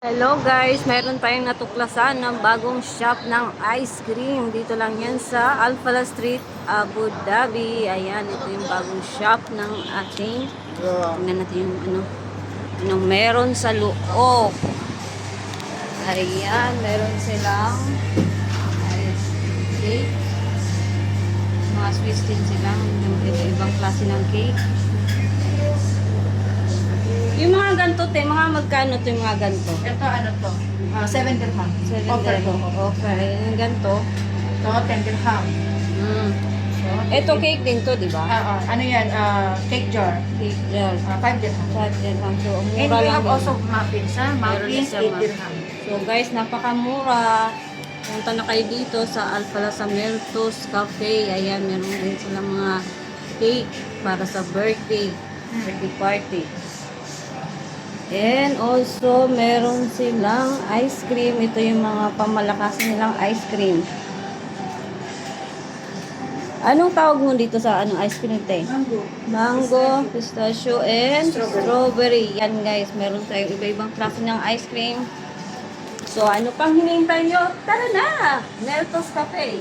Hello guys, meron tayong natuklasan ng bagong shop ng ice cream. Dito lang yan sa Alfala Street, Abu Dhabi. Ayan, ito yung bagong shop ng ating. Tingnan natin yung anong meron sa loob. Ayan, meron silang ice cake. Mga Swiss din silang. Ibang klase ng cake. Yung mga ganito, mga magkano to yung mga ganito? Ito ano to? 7 dirham. Offer to. Okay, yung ganito. Ito, 10 dirham. So, Ito cake din to, di ba? ano yan? Cake jar. Cake jar. 5 dirham. 5 dirham. So, And mura we lang have din. also muffins, ha? Muffins, 8 dirham. So guys, napakamura. Punta na kayo dito sa Alfala sa Meltos Cafe. Ayan, meron din silang mga cake para sa birthday party. And also, meron silang ice cream. Ito yung mga pamalakas nilang ice cream. Anong tawag mo dito sa ice cream, te? Mango. Mango, pistachio, and strawberry. Yan guys, meron tayong iba-ibang klase ng ice cream. So, ano pang hinihintay nyo? Tara na! Meltos Cafe.